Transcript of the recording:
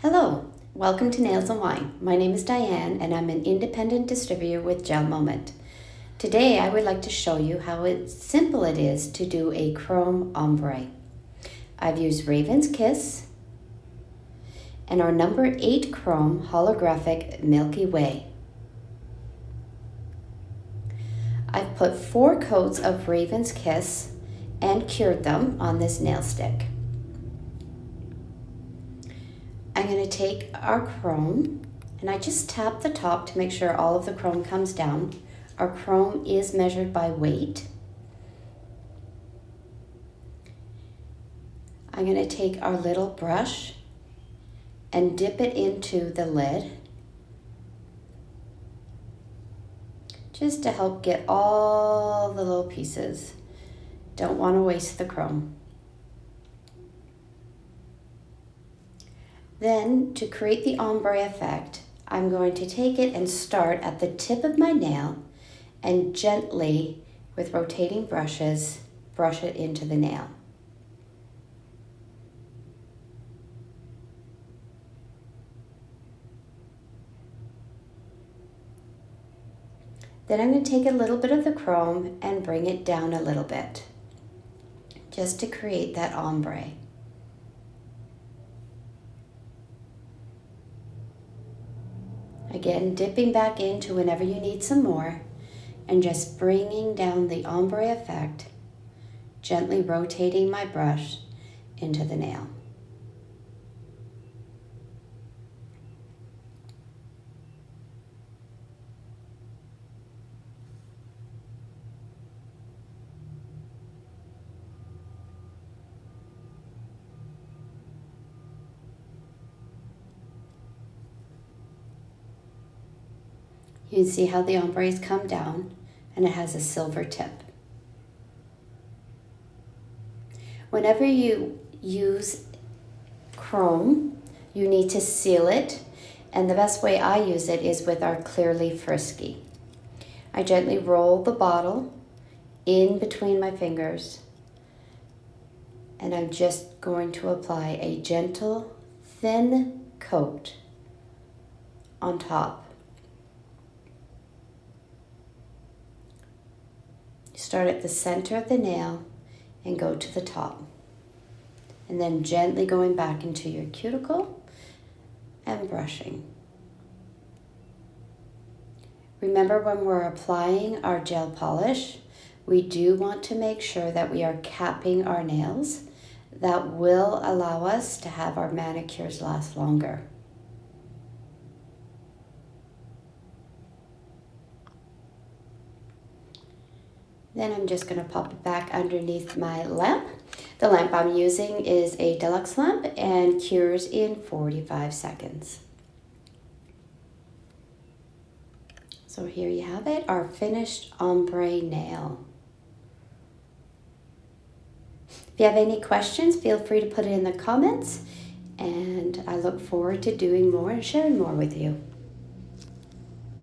Hello, welcome to Nailsnwine. My name is Diane and I'm an independent distributor with GelMoment. Today I would like to show you how simple it is to do a chrome ombre. I've used Raven's Kiss and our number 8 chrome holographic Milky Way. I've put 4 coats of Raven's Kiss and cured them on this nail stick. I'm going to take our chrome and I just tap the top to make sure all of the chrome comes down. Our chrome is measured by weight. I'm going to take our little brush and dip it into the lid just to help get all the little pieces. Don't want to waste the chrome. Then, to create the ombre effect, I'm going to take it and start at the tip of my nail and gently, with rotating brushes, brush it into the nail. Then I'm going to take a little bit of the chrome and bring it down a little bit, just to create that ombre. Again, dipping back into whenever you need some more and just bringing down the ombre effect, gently rotating my brush into the nail. You can see how the ombre's come down and it has a silver tip. Whenever you use chrome, you need to seal it, and the best way I use it is with our Clear Leaf Frisky. I gently roll the bottle in between my fingers and I'm just going to apply a gentle, thin coat on top. Start at the center of the nail and go to the top. And then gently going back into your cuticle and brushing. Remember, when we're applying our gel polish, we do want to make sure that we are capping our nails. That will allow us to have our manicures last longer. Then I'm just going to pop it back underneath my lamp. The lamp I'm using is a deluxe lamp and cures in 45 seconds. So here you have it, our finished ombre nail. If you have any questions, feel free to put it in the comments, and I look forward to doing more and sharing more with you.